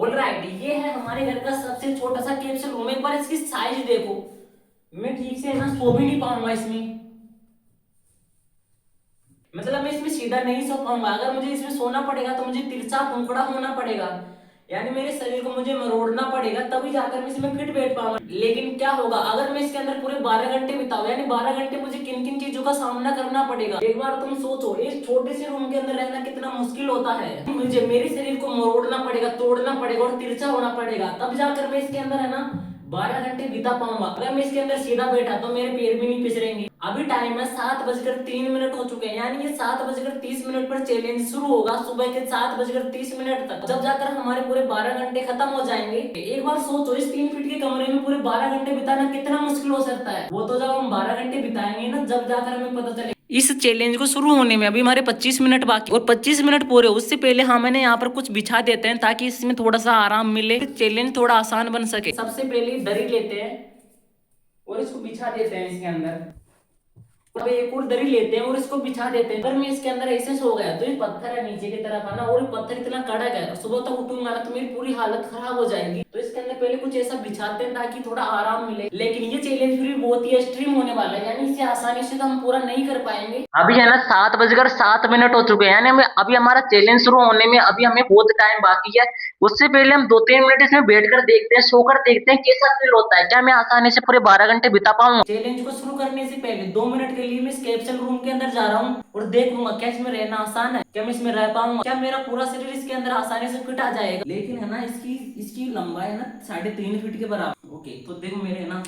Alright, ये है हमारे घर का सबसे छोटा सा कैप्सूल रूम। एक बार इसकी साइज देखो। मैं ठीक से ना सो भी नहीं पाऊंगा इसमें। मतलब मैं इसमें सीधा नहीं सो पाऊंगा। अगर मुझे इसमें सोना पड़ेगा तो मुझे तिरछा कुंकड़ा होना पड़ेगा, यानी मेरे शरीर को मुझे मरोड़ना पड़ेगा, तभी जाकर मैं इसमें फिट बैठ पाऊंगा। लेकिन क्या होगा अगर मैं इसके अंदर पूरे 12 घंटे बिताऊं, यानी 12 घंटे मुझे किन किन चीजों का सामना करना पड़ेगा। एक बार तुम सोचो, इस छोटे से रूम के अंदर रहना कितना मुश्किल होता है। मुझे मेरे शरीर को मरोड़ना पड़ेगा, तोड़ना पड़ेगा और तिरछा होना पड़ेगा, तब जाकर मैं इसके अंदर है ना 12 घंटे बिता पाऊंगा। अगर मैं इसके अंदर सीधा बैठा तो मेरे पैर भी नहीं पिसरेंगे। अभी टाइम है 7:03 हो चुके हैं, यानी ये 7:30 पर चैलेंज शुरू होगा, सुबह के 7:30 तक, जब जाकर हमारे पूरे 12 घंटे खत्म हो जाएंगे। एक बार सोचो, इस 3 फीट के कमरे में पूरे 12 घंटे बिताना कितना मुश्किल हो सकता है। वो तो जब हम 12 घंटे बिताएंगे ना, जब जाकर हमें पता चले। इस चैलेंज को शुरू होने में अभी हमारे 25 मिनट बाकी, और 25 मिनट पूरे उससे पहले हमें यहाँ पर कुछ बिछा देते हैं ताकि इसमें थोड़ा सा आराम मिले, चैलेंज थोड़ा आसान बन सके। सबसे पहले दरी लेते हैं और इसको बिछा देते हैं इसके अंदर। अब एक और दरी लेते हैं और इसको बिछा देते हैं। अगर मैं इसके अंदर ऐसे सो गया तो ये पत्थर है नीचे की तरफ है ना, और ये पत्थर इतना कड़क है, सुबह तक उठूंगा ना तो मेरी पूरी हालत खराब हो जाएगी। तो इसके अंदर पहले कुछ ऐसा बिछाते हैं ताकि थोड़ा आराम मिले। लेकिन ये चैलेंज फिर भी बहुत ही एक्सट्रीम होने वाला है, यानी इसे आसानी से तो हम पूरा नहीं कर पाएंगे। अभी है ना 7:07 हो चुके हैं, यानी अभी हमारा चैलेंज शुरू होने में अभी हमें बहुत टाइम बाकी है। उससे पहले हम 2-3 मिनट इसमें बैठकर देखते हैं, सोकर देखते हैं कैसा फील होता है, क्या मैं आसानी से पूरे 12 घंटे बिता पाऊंगा। चैलेंज को शुरू करने से पहले 2 मिनट के लिए मैं इस कैप्सूल रूम के अंदर जा रहा हूँ और देखूंगा क्या इसमें रहना आसान है, क्या मैं इसमें रह पाऊंगा, क्या मेरा पूरा शरीर इसके अंदर आसानी से फिट आ जाएगा। लेकिन है ना इसकी इसकी लंबाई है ना 3.5 फीट के बराबर। ओके, तो देखो मेरे है ना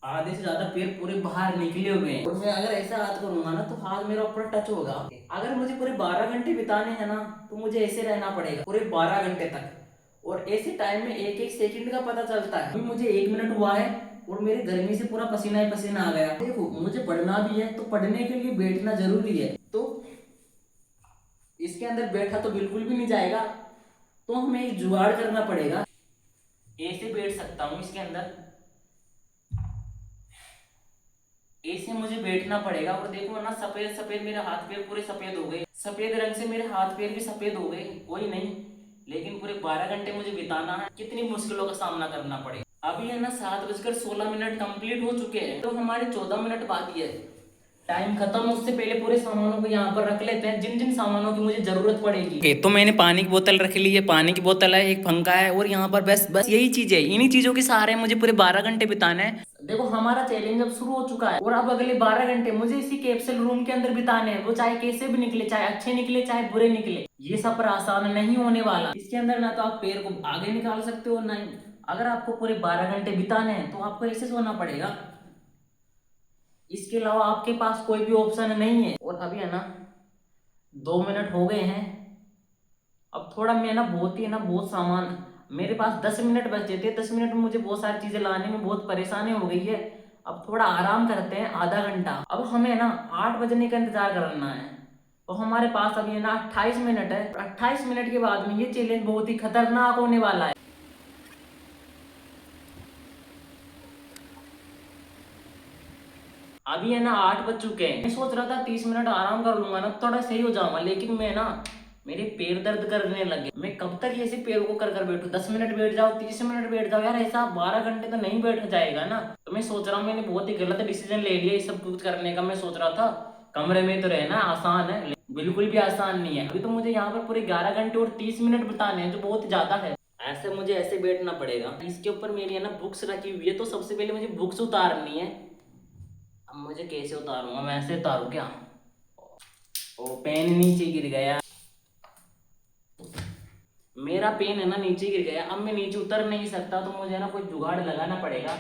आधे से ज्यादा पैर पूरे बाहर निकले हुए हैं, और मैं अगर ऐसा हाथ करूंगा ना तो हाथ मेरा ऊपर टच होगा। अगर मुझे पूरे 12 घंटे बिताने हैं ना तो मुझे ऐसे रहना पड़ेगा पूरे 12 घंटे तक, और ऐसे टाइम में एक एक सेकंड का पता चलता है। अभी मुझे 1 मिनट हुआ है और मेरी गर्मी से पूरा पसीना ही पसीना आ गया। देखो मुझे पढ़ना भी है, तो पढ़ने के लिए बैठना जरूरी है, तो इसके अंदर बैठा तो बिल्कुल भी नहीं जाएगा, तो हमें एक जुगाड़ करना पड़ेगा। ऐसे बैठ सकता हूँ इसके अंदर, ऐसे मुझे बैठना पड़ेगा। और देखो ना सफेद सफेद मेरे हाथ पैर पूरे सफेद हो गए, सफेद रंग से मेरे हाथ पैर भी सफेद हो गए। कोई नहीं, लेकिन पूरे 12 घंटे मुझे बिताना है, कितनी मुश्किलों का सामना करना पड़ेगा। अभी है ना 7:16 कंप्लीट हो चुके हैं, तो हमारे 14 मिनट बाकी है। टाइम खत्म उससे पहले पूरे सामानों को यहाँ पर रख लेते हैं, जिन जिन सामानों की मुझे जरूरत पड़ेगी। तो मैंने पानी की बोतल रख ली है, पानी की बोतल है, एक पंखा है, और यहाँ पर बस बस यही चीज है। इन्हीं चीजों के सहारे मुझे पूरे 12 घंटे बिताने हैं। देखो हमारा चैलेंज अब शुरू हो चुका है, और अब अगले 12 घंटे मुझे इसी कैप्सूल रूम के अंदर बिताने हैं। वो चाहे कैसे भी निकले, चाहे अच्छे निकले चाहे बुरे निकले, ये सफर आसान नहीं होने वाला। इसके अंदर ना तो आप पैर को आगे निकाल सकते हो, ना ही अगर आपको पूरे 12 घंटे बिताने हैं तो आपको ऐसे सोना पड़ेगा। इसके अलावा आपके पास कोई भी ऑप्शन नहीं है। और अभी है ना 2 मिनट हो गए हैं। अब थोड़ा मैं ना बहुत ही है ना बहुत सामान, मेरे पास 10 मिनट बचे थे, 10 मिनट में मुझे बहुत सारी चीजें लाने में बहुत परेशानी हो गई है। अब थोड़ा आराम करते हैं आधा घंटा। अब हमें ना 8 बजने का इंतजार करना है, तो हमारे पास अभी है ना 28 मिनट है। 28 मिनट के बाद में ये चैलेंज बहुत ही खतरनाक होने वाला है। अभी है ना 8 बज चुके हैं। मैं सोच रहा था 30 मिनट आराम कर लूंगा ना थोड़ा सही हो जाऊंगा, लेकिन मैं ना मेरे पैर दर्द करने लगे। मैं कब तक ऐसे पैरों को कर कर बैठूं, 10 मिनट बैठ जाओ, 30 मिनट बैठ जाओ, यार ऐसा 12 घंटे तो नहीं बैठ जाएगा ना। तो मैं सोच रहा हूँ मैंने बहुत ही गलत डिसीजन ले लिया ये सब कुछ करने का। मैं सोच रहा था कमरे में तो रहना आसान है, बिल्कुल भी आसान नहीं है। अभी तो मुझे यहाँ पर पूरे 11 घंटे और 30 मिनट बिताने हैं, जो बहुत ज्यादा है। ऐसे मुझे ऐसे बैठना पड़ेगा। इसके ऊपर मेरी है ना बुक्स रखी हुई है, तो सबसे पहले मुझे बुक्स उतारनी है। अब मुझे कैसे उतारूंगा, मैं ऐसे उतारू क्या? ओ पेन नीचे गिर गया, मेरा पेन है ना नीचे गिर गया। अब मैं नीचे उतर नहीं सकता, तो मुझे ना कोई जुगाड़ लगाना पड़ेगा।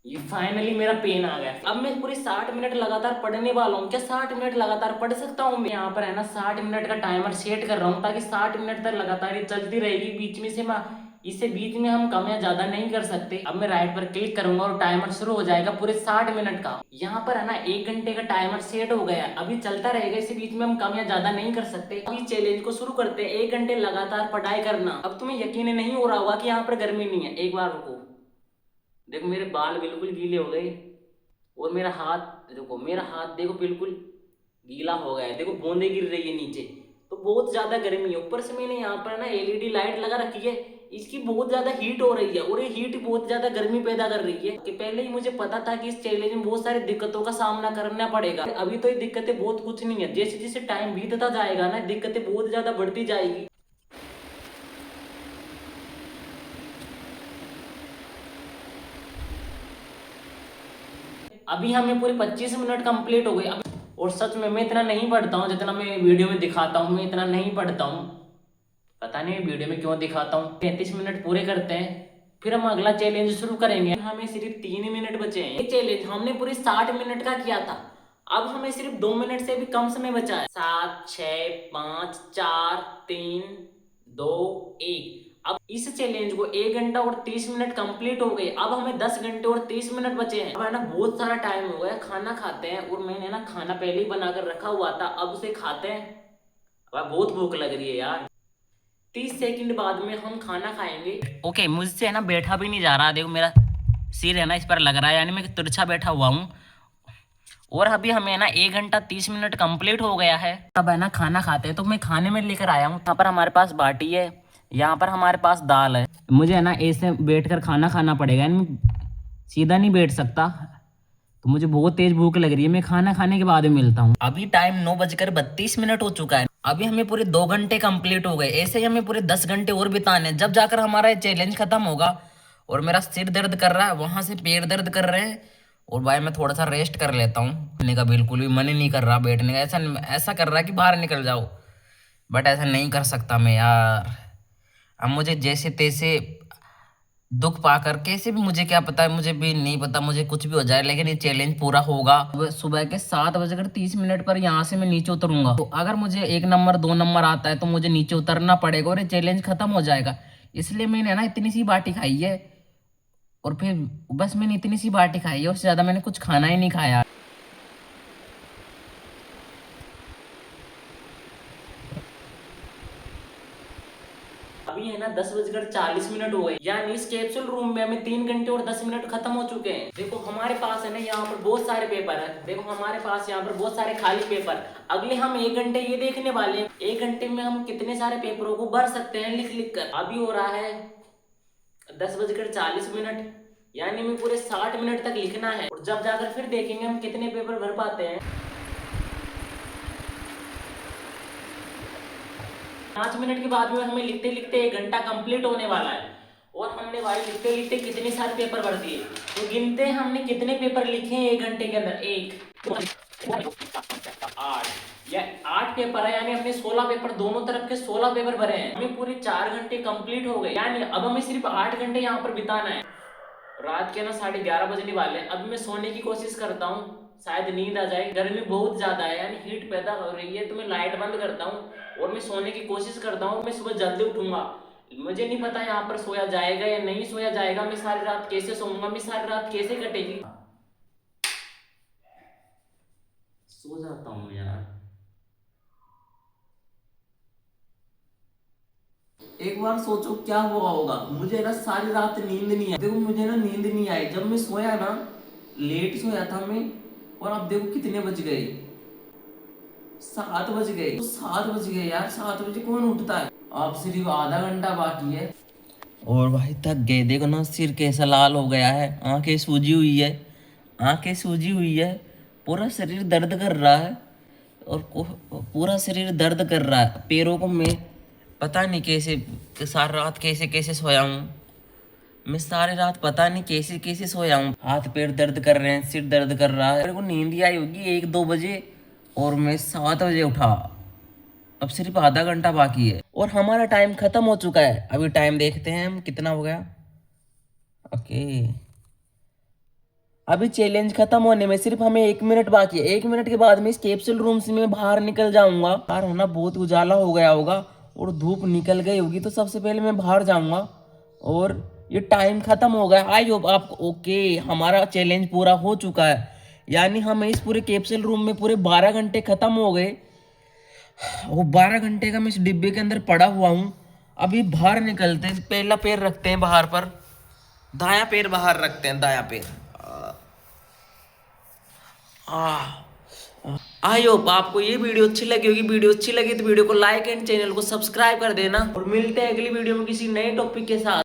ये फाइनली मेरा पेन आ गया। अब मैं पूरे 60 मिनट लगातार पढ़ने वाला हूँ। क्या 60 मिनट लगातार पढ़ सकता हूँ मैं? यहाँ पर है ना 60 मिनट का टाइमर सेट कर रहा हूँ, ताकि 60 मिनट तक लगातार ये चलती रहेगी। बीच में से मैं इसे बीच में हम कम या ज्यादा नहीं कर सकते। अब मैं राइट पर क्लिक करूंगा और टाइमर शुरू हो जाएगा पूरे 60 मिनट का। यहाँ पर है ना 1 घंटे का टाइमर सेट हो गया है, अभी चलता रहेगा। इसे बीच में हम कम या ज्यादा नहीं कर सकते। अभी चैलेंज को शुरू करते हैं, 1 घंटे लगातार पढ़ाई करना। अब तुम्हें यकीन नहीं हो रहा होगा कि यहाँ पर गर्मी नहीं है। एक बार रुको, देखो मेरे बाल बिल्कुल गीले हो गए, और मेरा हाथ देखो, मेरा हाथ देखो बिल्कुल गीला हो गया है, देखो बूंदे गिर रही है नीचे। तो बहुत ज्यादा गर्मी है, ऊपर से मैंने यहाँ पर ना एलईडी लाइट लगा रखी है, इसकी बहुत ज्यादा हीट हो रही है और ये हीट बहुत ज्यादा गर्मी पैदा कर रही है। कि पहले ही मुझे पता था कि इस चैलेंज में बहुत सारी दिक्कतों का सामना करना पड़ेगा। अभी तो ये दिक्कतें बहुत कुछ नहीं है, जैसे जैसे टाइम बीतता जाएगा ना दिक्कतें बहुत ज्यादा बढ़ती जाएगी। अभी हमें पूरे 25 मिनट कंप्लीट हो गए। और सच में मैं इतना नहीं पढ़ता हूँ जितना मैं वीडियो में दिखाता हूँ, मैं इतना नहीं पढ़ता हूँ, पता नहीं वीडियो में क्यों दिखाता हूँ। 35 मिनट पूरे करते हैं, फिर हम अगला चैलेंज शुरू करेंगे। हमें सिर्फ 3 मिनट बचे हैं। ये चैलेंज हमने पूरे 60 मिनट का किया था, अब हमें सिर्फ 2 मिनट से भी कम समय बचा है। 7 6 5 4 3 2 1। अब इस चैलेंज को 1 घंटा और 30 मिनट कंप्लीट हो गए। अब हमें 10 घंटे और 30 मिनट बचे हैं। अब है ना बहुत सारा टाइम हो गया, खाना खाते हैं। और मैंने ना खाना पहले ही बनाकर रखा हुआ था, अब उसे खाते हैं। अब बहुत भूख लग रही है यार। 30 सेकंड बाद में हम खाना खाएंगे। ओके, मुझसे है ना बैठा भी नहीं जा रहा, देखो मेरा सिर है ना इस पर लग रहा है, यानी मैं तिरछा बैठा हुआ हूँ। और अभी हमें ना 1 घंटा 30 मिनट कंप्लीट हो गया है। अब है ना खाना खाते हैं, तो मैं खाने में लेकर आया हूँ। यहाँ पर हमारे पास बाटी है, यहाँ पर हमारे पास दाल है। मुझे है ना ऐसे बैठ कर खाना खाना पड़ेगा, यानी सीधा नहीं बैठ सकता। तो मुझे बहुत तेज भूख लग रही है, मैं खाना खाने के बाद में मिलता हूँ। अभी टाइम 9:32 हो चुका है। अभी हमें पूरे 2 घंटे कंप्लीट हो गए, ऐसे ही हमें पूरे 10 घंटे और बिताने हैं, जब जाकर हमारा ये चैलेंज खत्म होगा। और मेरा सिर दर्द कर रहा है, वहां से पैर दर्द कर रहे हैं। और भाई मैं थोड़ा सा रेस्ट कर लेता हूँ, बैठने का बिल्कुल भी मन ही नहीं कर रहा, बैठने का ऐसा ऐसा कर रहा है कि बाहर निकल जाओ। बट ऐसा नहीं कर सकता मैं यार। अब मुझे जैसे तैसे दुख पाकर, कैसे भी, मुझे क्या पता है, मुझे भी नहीं पता, मुझे कुछ भी हो जाए लेकिन ये चैलेंज पूरा होगा। सुबह के 7:30 पर यहाँ से मैं नीचे उतरूंगा। तो अगर मुझे 1 नंबर 2 नंबर आता है तो मुझे नीचे उतरना पड़ेगा और ये चैलेंज खत्म हो जाएगा। इसलिए मैंने ना इतनी सी बाटी खाई है, और फिर बस मैंने इतनी सी बाटी खाई है, उससे ज्यादा मैंने कुछ खाना ही नहीं खाया। अभी है ना 10:40 हो गए, यानी इस कैप्सूल रूम में हमें 3 घंटे और 10 मिनट खत्म हो चुके हैं। देखो हमारे पास है ना यहाँ पर बहुत सारे पेपर है, देखो हमारे पास यहाँ पर बहुत सारे खाली पेपर। अगले हम 1 घंटे ये देखने वाले हैं, 1 घंटे में हम कितने सारे पेपरों को भर सकते हैं लिख लिख कर। अभी हो रहा है 10:40, यानी हमें पूरे 60 मिनट तक लिखना है, और जब जाकर फिर देखेंगे हम कितने पेपर भर पाते हैं। 5 मिनट के बाद में हमें लिखते लिखते 1 घंटा कंप्लीट होने वाला है। और हमने भाई लिखते लिखते कितने सारे पेपर भर दिए, तो गिनते हैं हमने कितने पेपर लिखे हैं 1 घंटे के अंदर। 8, या 8 पेपर है, यानी हमने 16 पेपर, दोनों तरफ के 16 पेपर भरे हैं। हमें पूरे 4 घंटे कंप्लीट हो गए, यानी अब हमें सिर्फ 8 घंटे यहाँ पर बिताना है। रात के ना 11:30 बजने वाले हैं। अब मैं सोने की कोशिश करता हूँ, शायद नींद आ जाए। गर्मी बहुत ज्यादा है, यानी हीट पैदा हो रही है, तो मैं लाइट बंद करता हूँ और मैं सोने की कोशिश करता हूँ। मैं सुबह जल्दी उठूंगा। मुझे नहीं पता यहाँ पर सोया जाएगा या नहीं सोया जाएगा, मैं सारी रात कैसे सोऊंगा, मैं सारी रात कैसे कटेगी। सो जाता हूँ यार। एक बार सोचो क्या हुआ होगा। मुझे ना सारी रात नींद नहीं आई, देखो मुझे ना नींद नहीं आई। जब मैं सोया ना, लेट सोया था मैं, और अब देखो कितने बज गए, 7 बज गए। तो 7 बज गए यार, 7 बजे कौन उठता है। अब सिर्फ आधा घंटा बाकी है। और भाई थक गए, देखो ना सिर कैसा लाल हो गया है, आंखें सूजी हुई है, आंखें सूजी हुई है, पूरा शरीर दर्द कर रहा है। और पूरा शरीर दर्द कर रहा है। पैरों को मैं पता नहीं कैसे सारी रात कैसे कैसे सोया हूँ। मैं सारी रात पता नहीं कैसे कैसे सोया हूँ। हाथ पैर दर्द कर रहे हैं, सिर दर्द कर रहा है। मेरे को नींद ही आई होगी 1-2 बजे, और मैं 7 बजे उठा। अब सिर्फ आधा घंटा बाकी है और हमारा टाइम खत्म हो चुका है। अभी टाइम देखते हैं हम कितना हो गया। ओके, अभी चैलेंज खत्म होने में सिर्फ हमें 1 मिनट बाकी है। 1 मिनट के बाद में इस कैप्सूल रूम से मैं बाहर निकल जाऊंगा। बाहर होना बहुत उजाला हो गया होगा और धूप निकल गई होगी, तो सबसे पहले मैं बाहर जाऊंगा। और ये टाइम खत्म हो गया। आई होप आप ओके, हमारा चैलेंज पूरा हो चुका है, यानी हम इस पूरे कैप्सूल रूम में पूरे 12 घंटे खत्म हो गए। वो 12 घंटे का मैं इस डिब्बे के अंदर पड़ा हुआ हूँ। अभी बाहर निकलते हैं, पहला पैर रखते हैं बाहर पर, दायां पैर बाहर रखते हैं, दायां पैर। आई होप आपको ये वीडियो अच्छी लगी होगी। वीडियो अच्छी लगी तो वीडियो को लाइक एंड चैनल को सब्सक्राइब कर देना और मिलते हैं अगली वीडियो में किसी नए टॉपिक के साथ।